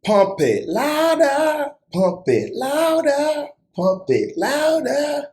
Pump it louder, pump it louder, pump it louder.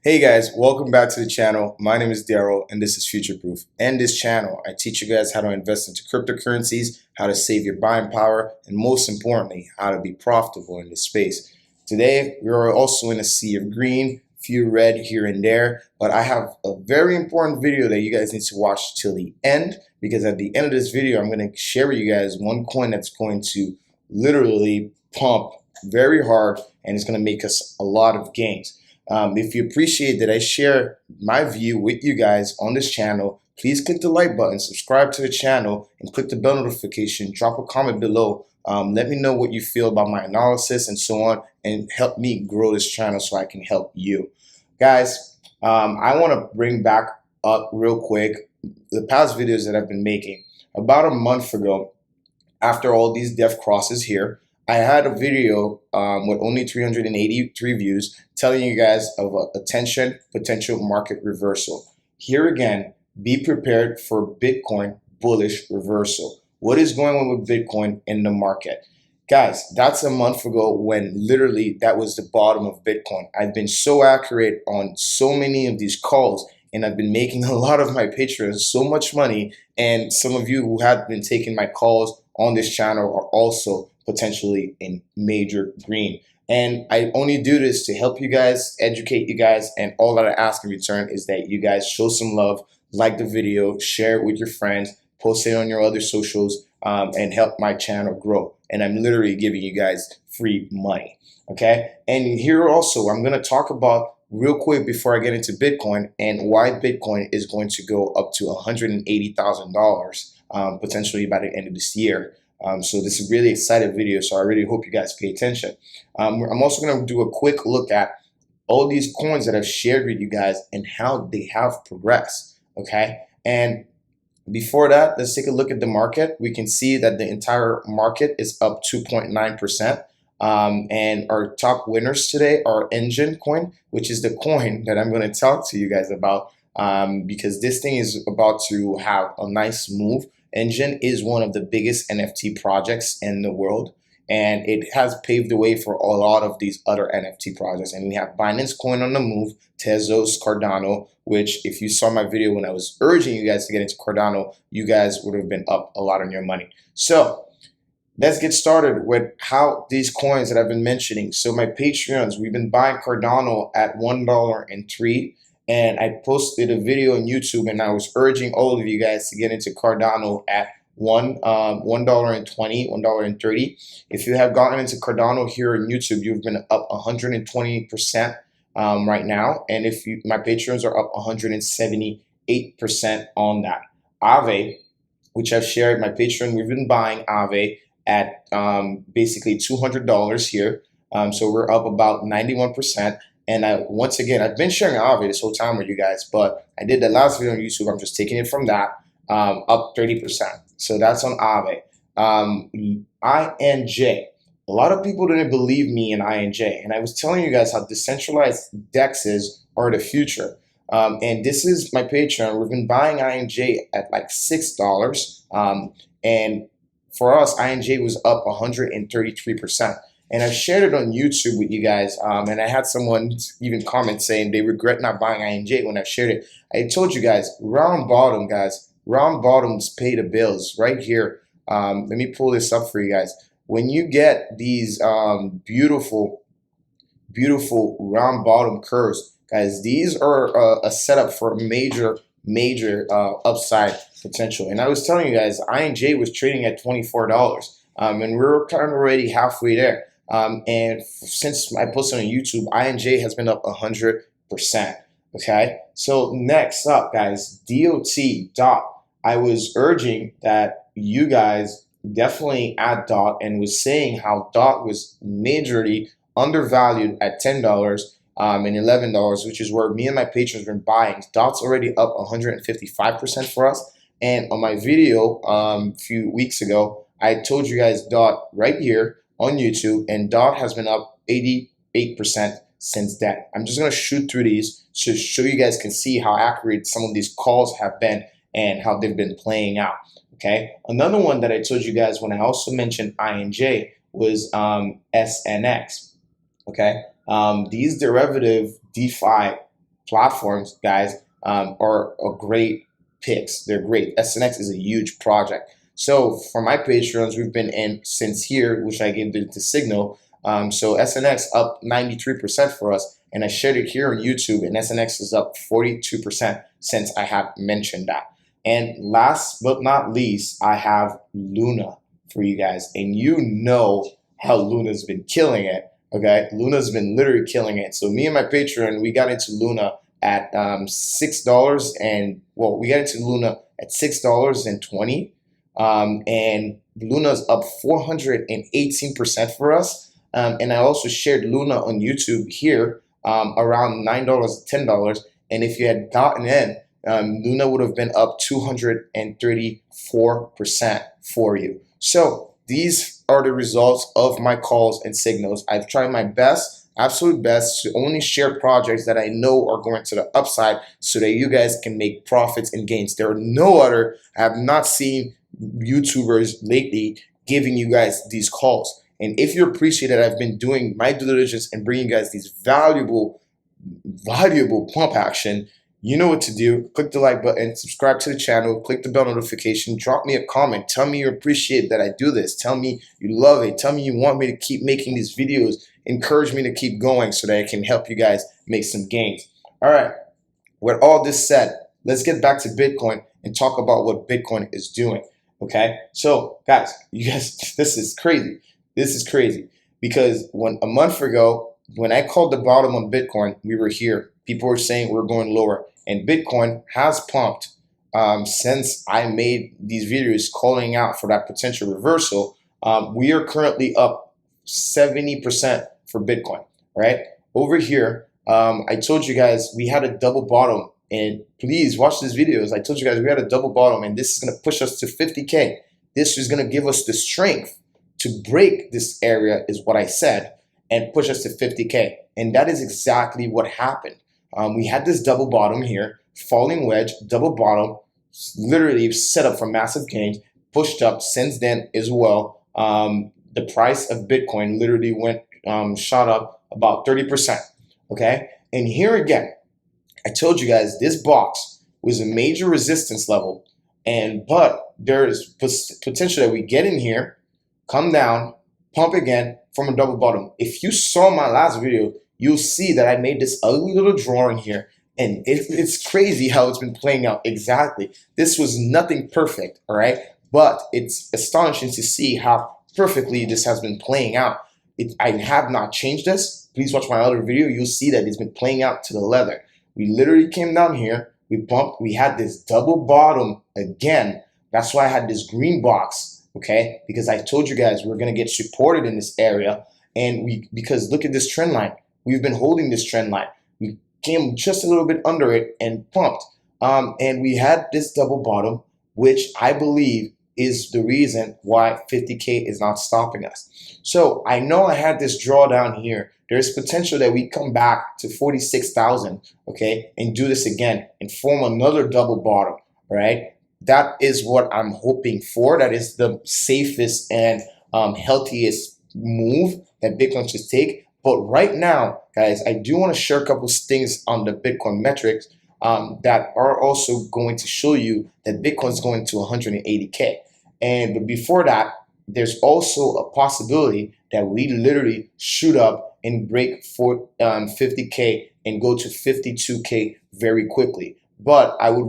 Hey guys, welcome back to the channel. My name is Daryl and this is Future Proof. In this channel, I teach you guys how to invest into cryptocurrencies, how to save your buying power, and most importantly, how to be profitable in this space. Today, we are also in a sea of green, few red here and there, but I have a very important video that you guys need to watch till the end, because at the end of this video, I'm going to share with you guys one coin that's going to literally pump very hard and it's going to make us a lot of gains. If you appreciate that I share my view with you guys on this channel, please click the like button, subscribe to the channel, and click the bell notification. Drop a comment below. Let me know what you feel about my analysis and so on, and help me grow this channel so I can help you. Guys, I want to bring back up real quick the past videos that I've been making. About a month ago, after all these death crosses here, I had a video with only 383 views telling you guys of a potential market reversal. Here again, be prepared for Bitcoin bullish reversal. What is going on with Bitcoin in the market? Guys, that's a month ago when literally that was the bottom of Bitcoin. I've been so accurate on so many of these calls, and I've been making a lot of my patrons so much money, and some of you who have been taking my calls on this channel are also potentially in major green. And I only do this to help you guys, educate you guys, and all that I ask in return is that you guys show some love, like the video, share it with your friends, post it on your other socials, and help my channel grow. And I'm literally giving you guys free money, okay? And here also, I'm gonna talk about real quick before I get into Bitcoin and why Bitcoin is going to go up to $180,000 potentially by the end of this year. So this is a really exciting video, so I really hope you guys pay attention. I'm also going to do a quick look at all these coins that I've shared with you guys and how they have progressed, okay? And before that, let's take a look at the market. We can see that the entire market is up 2.9%. And our top winners today are ENJ coin, which is the coin that I'm going to talk to you guys about, because this thing is about to have a nice move. ENJ is one of the biggest NFT projects in the world, and it has paved the way for a lot of these other NFT projects. And we have Binance coin on the move, Tezos, Cardano, which if you saw my video when I was urging you guys to get into Cardano, you guys would have been up a lot on your money. So let's get started with how these coins that I've been mentioning. So my Patreons, we've been buying Cardano at $1.03. And I posted a video on YouTube and I was urging all of you guys to get into Cardano at $1.20, $1.30. If you have gotten into Cardano here on YouTube, you've been up 120% right now. And if you, my patrons are up 178% on that. AAVE, which I've shared, my patron, we've been buying AAVE at basically $200 here. So we're up about 91%. And once again, I've been sharing AAVE this whole time with you guys, but I did the last video on YouTube. I'm just taking it from that, up 30%. So that's on AAVE. ENJ. A lot of people didn't believe me in ENJ, and I was telling you guys how decentralized DEXs are the future. And this is my Patreon. We've been buying ENJ at like $6. And for us, ENJ was up 133%. And I've shared it on YouTube with you guys, and I had someone even comment saying they regret not buying ENJ when I shared it. I told you guys, round bottom, guys, round bottoms pay the bills right here. Let me pull this up for you guys. When you get these beautiful round bottom curves, guys, these are a setup for a major upside potential. And I was telling you guys, ENJ was trading at $24, and we're kind of already halfway there. And since I posted on YouTube, ENJ has been up 100%. Okay, so next up, guys, DOT. I was urging that you guys definitely add DOT, and was saying how DOT was majorly undervalued at $10 and $11, which is where me and my patrons have been buying. DOT's already up 155% for us. And on my video a few weeks ago, I told you guys DOT right here on YouTube, and DOT has been up 88% since then. I'm just going to shoot through these so you guys can see how accurate some of these calls have been and how they've been playing out. Okay, another one that I told you guys when I also mentioned ENJ was SNX. Okay, these derivative DeFi platforms, guys, are a great picks. They're great. SNX is a huge project. So for my Patreons, we've been in since here, which I gave the signal. So SNX up 93% for us, and I shared it here on YouTube, and SNX is up 42% since I have mentioned that. And last but not least, I have Luna for you guys, and you know how Luna's been killing it. Okay, Luna's been literally killing it. So me and my Patreon, we got into Luna at $6, and well, we got into Luna at $6.20, and Luna's up 418% for us. And I also shared Luna on YouTube here around $9, $10, and if you had gotten in, Luna would have been up 234% for you. So these are the results of my calls and signals. I've tried my best, absolute best, to only share projects that I know are going to the upside so that you guys can make profits and gains. There are no other, I have not seen YouTubers lately giving you guys these calls. And if you appreciate that I've been doing my due diligence and bringing you guys these valuable pump action, you know what to do. Click the like button, subscribe to the channel, click the bell notification, drop me a comment. Tell me you appreciate that I do this. Tell me you love it. Tell me you want me to keep making these videos. Encourage me to keep going so that I can help you guys make some gains. All right, with all this said, let's get back to Bitcoin and talk about what Bitcoin is doing. Okay, so guys, this is crazy. This is crazy because a month ago, when I called the bottom on Bitcoin, we were here. People were saying we're going lower, and Bitcoin has pumped since I made these videos calling out for that potential reversal. We are currently up 70% for Bitcoin, right? Over here, I told you guys we had a double bottom, and please watch these videos. I told you guys we had a double bottom, and this is going to push us to 50K. This is going to give us the strength to break this area, is what I said, and push us to 50K. And that is exactly what happened. We had this double bottom here, falling wedge, double bottom, literally set up for massive gains, pushed up since then as well. The price of Bitcoin literally went, shot up about 30%, okay? And here again, I told you guys this box was a major resistance level, but there's potential that we get in here, come down, pump again from a double bottom. If you saw my last video, you'll see that I made this ugly little drawing here, and it's crazy how it's been playing out exactly. This was nothing perfect, all right? But it's astonishing to see how perfectly this has been playing out. I have not changed this. Please watch my other video. You'll see that it's been playing out to the leather. We literally came down here, we bumped, we had this double bottom again. That's why I had this green box, okay? Because I told you guys we're gonna get supported in this area, and because look at this trend line. We've been holding this trend line. We came just a little bit under it and pumped. And we had this double bottom, which I believe is the reason why 50K is not stopping us. So I know I had this drawdown here. There's potential that we come back to 46,000, okay, and do this again and form another double bottom, right? That is what I'm hoping for. That is the safest and healthiest move that Bitcoin should take. But right now, guys, I do want to share a couple of things on the Bitcoin metrics that are also going to show you that Bitcoin's going to 180K. But before that, there's also a possibility that we literally shoot up and break 50K and go to 52K very quickly. But I would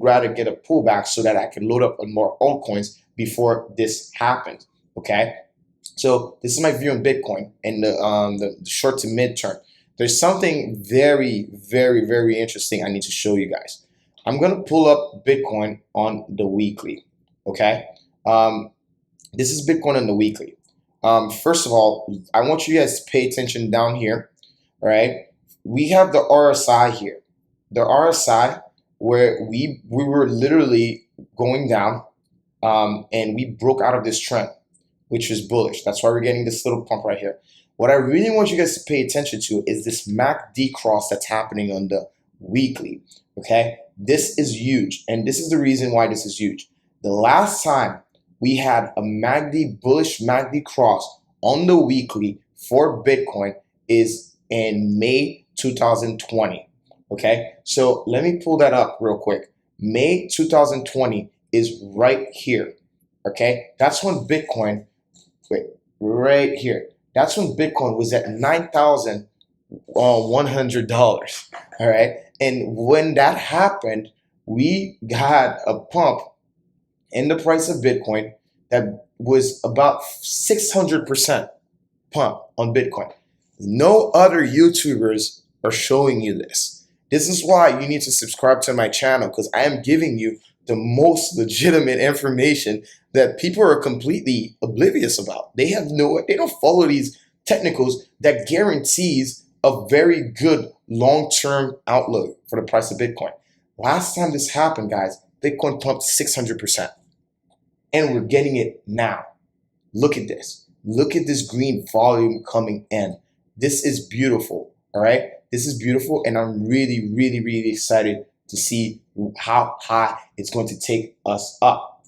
rather get a pullback so that I can load up on more altcoins before this happens, okay? So this is my view on Bitcoin and the short to mid term. There's something very, very, very interesting I need to show you guys. I'm going to pull up Bitcoin on the weekly, okay? This is Bitcoin on the weekly. First of all, I want you guys to pay attention down here, all right? We have the RSI here. The RSI where we were literally going down and we broke out of this trend, which is bullish. That's why we're getting this little pump right here. What I really want you guys to pay attention to is this MACD cross that's happening on the weekly, okay? This is huge, and this is the reason why this is huge. The last time we had a bullish MACD cross on the weekly for Bitcoin is in May 2020. Okay, so let me pull that up real quick. May 2020 is right here. Okay, that's when Bitcoin, wait, right here. That's when Bitcoin was at $9,100. All right, and when that happened, we had a pump in the price of Bitcoin that was about 600% pump on Bitcoin. No other YouTubers are showing you this. This is why you need to subscribe to my channel, because I am giving you the most legitimate information that people are completely oblivious about. They don't follow these technicals that guarantees a very good long-term outlook for the price of Bitcoin. Last time this happened, guys, Bitcoin pumped 600%. And we're getting it now. Look at this. Look at this green volume coming in. This is beautiful, all right? This is beautiful, and I'm really, really, really excited to see how high it's going to take us up.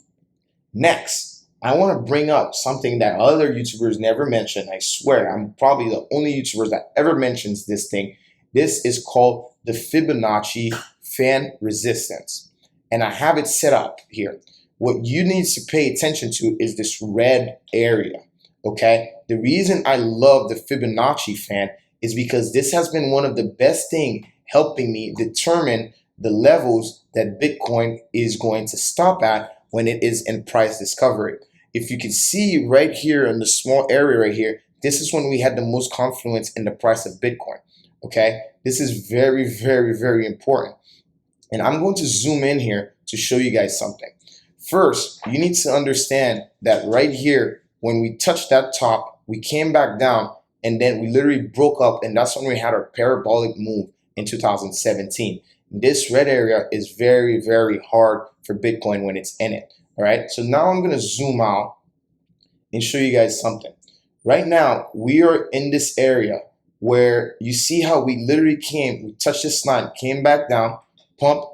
Next, I want to bring up something that other YouTubers never mention. I swear, I'm probably the only YouTuber that ever mentions this thing. This is called the Fibonacci fan resistance, and I have it set up here. What you need to pay attention to is this red area, okay? The reason I love the Fibonacci fan is because this has been one of the best things helping me determine the levels that Bitcoin is going to stop at when it is in price discovery. If you can see right here in the small area right here, this is when we had the most confluence in the price of Bitcoin, okay? This is very, very, very important. And I'm going to zoom in here to show you guys something. First, you need to understand that right here, when we touched that top, we came back down, and then we literally broke up, and that's when we had our parabolic move in 2017. This red area is very, very hard for Bitcoin when it's in it, all right? So now I'm going to zoom out and show you guys something. Right now, we are in this area where you see how we literally we touched this line, came back down, pumped.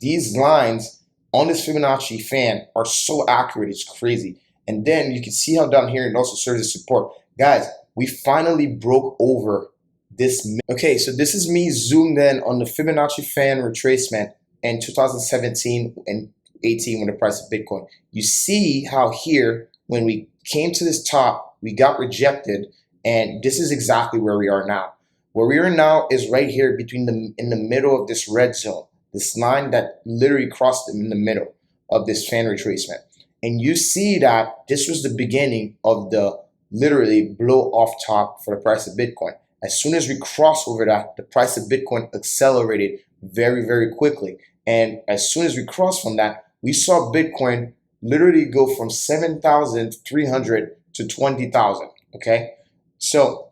These lines on this Fibonacci fan are so accurate, it's crazy. And then you can see how down here it also serves as support. Guys, we finally broke over this. Okay, so this is me zoomed in on the Fibonacci fan retracement in 2017 and 18 when the price of Bitcoin. You see how here, when we came to this top, we got rejected, and this is exactly where we are now. Where we are now is right here in the middle of this red zone. This line that literally crossed in the middle of this fan retracement. And you see that this was the beginning of the literally blow off top for the price of Bitcoin. As soon as we crossed over that, the price of Bitcoin accelerated very, very quickly. And as soon as we crossed from that, we saw Bitcoin literally go from 7,300 to 20,000, okay? So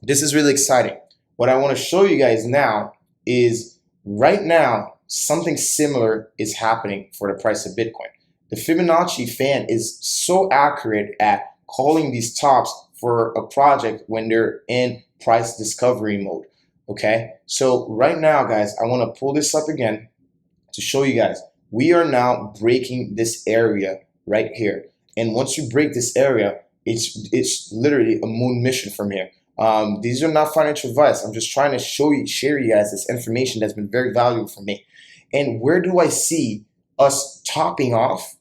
this is really exciting. What I want to show you guys now is right now, something similar is happening for the price of Bitcoin. The Fibonacci fan is so accurate at calling these tops for a project when they're in price discovery mode, okay? So right now, guys, I want to pull this up again to show you guys. We are now breaking this area right here. And once you break this area, it's literally a moon mission from here. These are not financial advice. I'm just trying to share you guys this information that's been very valuable for me. And where do I see us topping off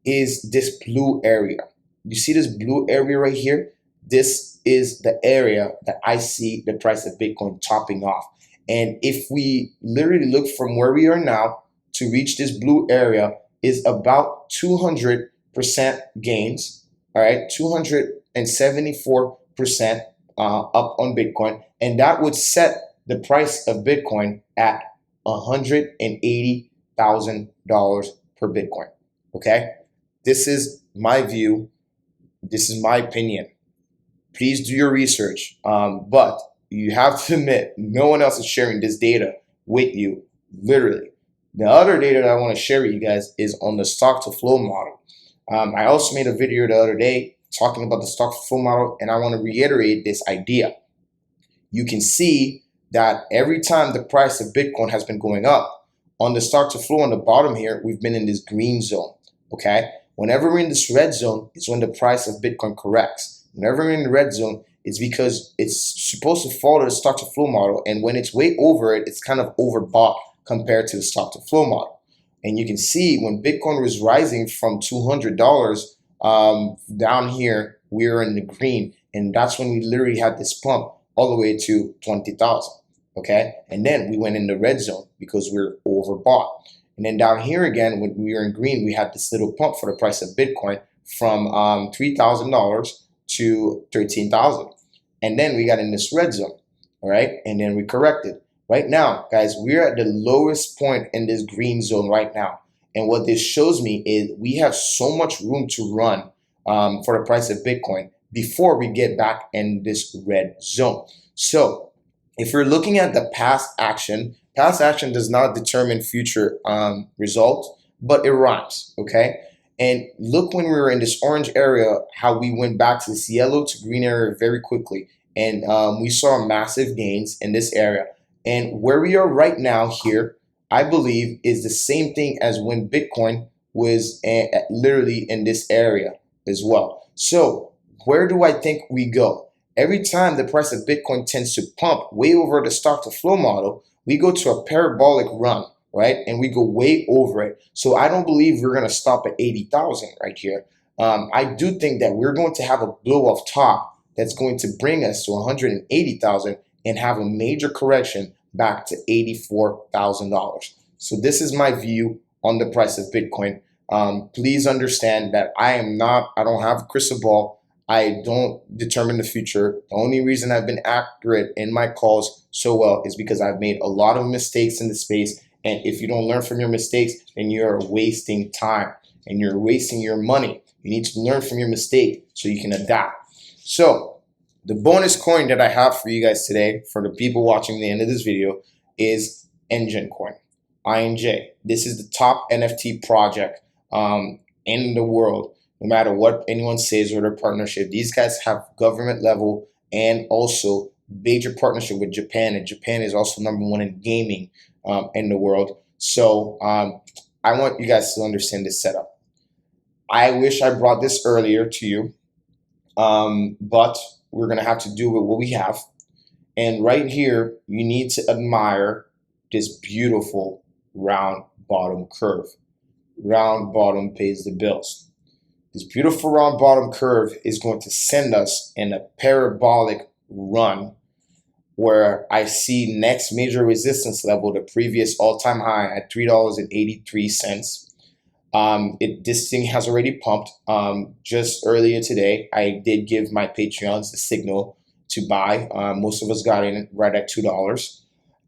is this blue area. You see this blue area right here? This is the area that I see the price of Bitcoin topping off. And if we literally look from where we are now to reach this blue area is about 200% gains, all right? 274% up on Bitcoin. And that would set the price of Bitcoin at $180,000 per Bitcoin, okay? This is my view. This is my opinion. Please do your research, but you have to admit no one else is sharing this data with you, literally. The other data that I want to share with you guys is on the stock to flow model. I also made a video the other day talking about the stock to flow model, and I want to reiterate this idea. You can see that every time the price of Bitcoin has been going up on the stock to flow on the bottom here, we've been in this green zone, okay? Whenever we're in this red zone, it's when the price of Bitcoin corrects. Whenever we're in the red zone, it's because it's supposed to follow the stock to flow model, and when it's way over it, it's kind of overbought compared to the stock to flow model. And you can see when Bitcoin was rising from $200 down here, we were in the green, and that's when we literally had this pump all the way to 20,000. Okay, and then we went in the red zone because we're overbought. And then down here again, when we were in green, we had this little pump for the price of Bitcoin from $3,000 to 13,000. And then we got in this red zone, all right? And then we corrected. Right now, guys, we're at the lowest point in this green zone right now. And what this shows me is we have so much room to run for the price of Bitcoin before we get back in this red zone. So if we're looking at the past action does not determine future result, but it rhymes, okay? And look, when we were in this orange area, how we went back to this yellow to green area very quickly. And we saw massive gains in this area. And where we are right now here, I believe, is the same thing as when Bitcoin was literally in this area as well. So where do I think we go? Every time the price of Bitcoin tends to pump way over the stock to flow model, we go to a parabolic run, right? And we go way over it. So I don't believe we're going to stop at 80,000 right here. I do think that we're going to have a blow off top that's going to bring us to 180,000 and have a major correction back to $84,000. So this is my view on the price of Bitcoin. Please understand that I don't have a crystal ball. I don't determine the future. The only reason I've been accurate in my calls so well is because I've made a lot of mistakes in the space. And if you don't learn from your mistakes, then you're wasting time and you're wasting your money. You need to learn from your mistake so you can adapt. So the bonus coin that I have for you guys today, for the people watching the end of this video, is ENJ coin, ENJ. This is the top NFT project in the world. No matter what anyone says or their partnership, these guys have government level and also major partnership with Japan. And Japan is also #1 in gaming in the world. So I want you guys to understand this setup. I wish I brought this earlier to you, but we're going to have to do with what we have. And right here, you need to admire this beautiful round bottom curve. Round bottom pays the bills. This beautiful round bottom curve is going to send us in a parabolic run where I see next major resistance level, the previous all-time high at $3.83. This thing has already pumped. Just earlier today, I did give my Patreons the signal to buy. Most of us got in right at $2.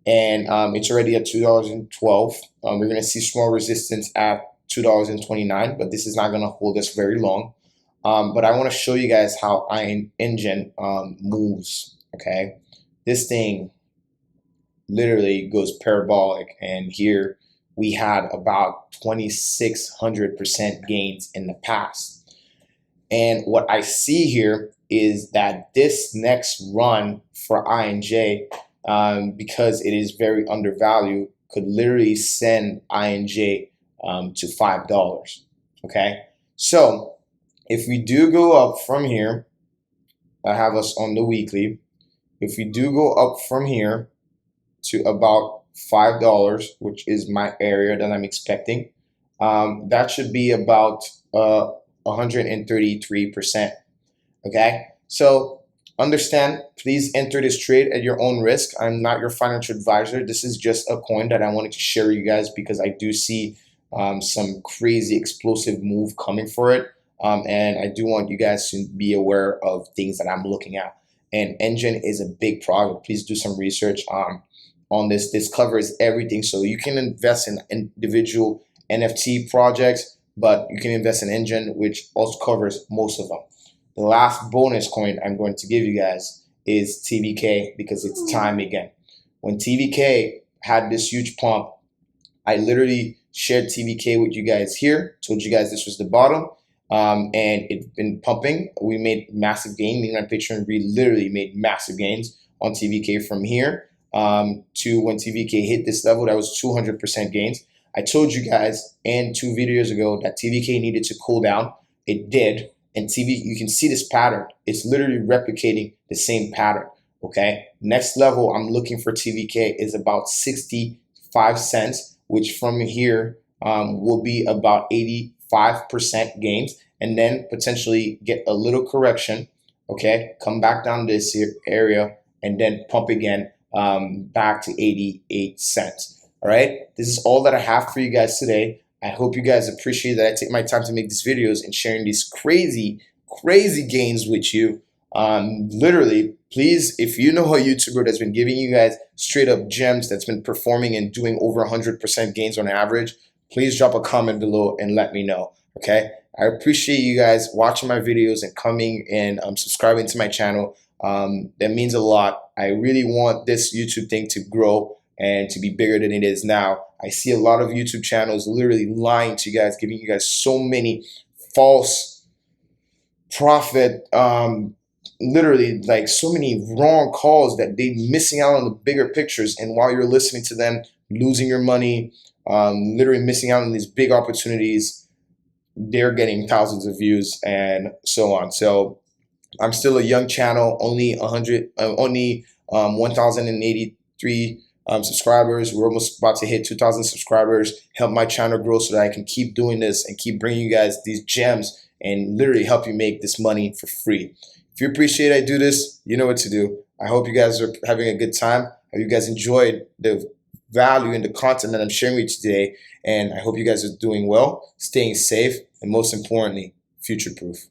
And it's already at $2.12. We're going to see small resistance at $2.29, but this is not going to hold us very long. But I want to show you guys how ENJ moves, okay? This thing literally goes parabolic, and here we had about 2,600% gains in the past. And what I see here is that this next run for ENJ, because it is very undervalued, could literally send ENJ to $5, okay? So if we do go up from here, I have us on the weekly. If we do go up from here to about $5, which is my area that I'm expecting, that should be about 133%, okay? So understand, please enter this trade at your own risk. I'm not your financial advisor. This is just a coin that I wanted to share with you guys because I do see some crazy explosive move coming for it. And I do want you guys to be aware of things that I'm looking at. And ENJ is a big project. Please do some research on this. This covers everything. So you can invest in individual NFT projects, but you can invest in ENJ, which also covers most of them. The last bonus coin I'm going to give you guys is TVK, because it's time again. When TVK had this huge pump, I literally shared TVK with you guys here, told you guys this was the bottom, and it's been pumping. We made massive gains. Me and my Patreon, we literally made massive gains on TVK from here to when TVK hit this level. That was 200% gains. I told you guys in 2 videos ago that TVK needed to cool down. It did. And you can see this pattern. It's literally replicating the same pattern. Okay. Next level I'm looking for TVK is about 65 cents, which from here will be about 85% gains, and then potentially get a little correction. Okay. Come back down this area and then pump again back to 88 cents. All right. This is all that I have for you guys today. I hope you guys appreciate that I take my time to make these videos and sharing these crazy gains with you. Literally, please, if you know a YouTuber that's been giving you guys straight up gems, that's been performing and doing over 100% gains on average, please drop a comment below and let me know. Okay. I appreciate you guys watching my videos and coming and subscribing to my channel. That means a lot. I really want this YouTube thing to grow and to be bigger than it is now. I see a lot of YouTube channels literally lying to you guys, giving you guys so many false profit, literally like so many wrong calls that they're missing out on the bigger pictures. And while you're listening to them, losing your money, literally missing out on these big opportunities, they're getting thousands of views and so on. So I'm still a young channel, only 1,083 subscribers. We're almost about to hit 2,000 subscribers. Help my channel grow so that I can keep doing this and keep bringing you guys these gems and literally help you make this money for free. If you appreciate I do this, you know what to do. I hope you guys are having a good time. I hope you guys enjoyed the value and the content that I'm sharing with you today. And I hope you guys are doing well, staying safe, and most importantly, future-proof.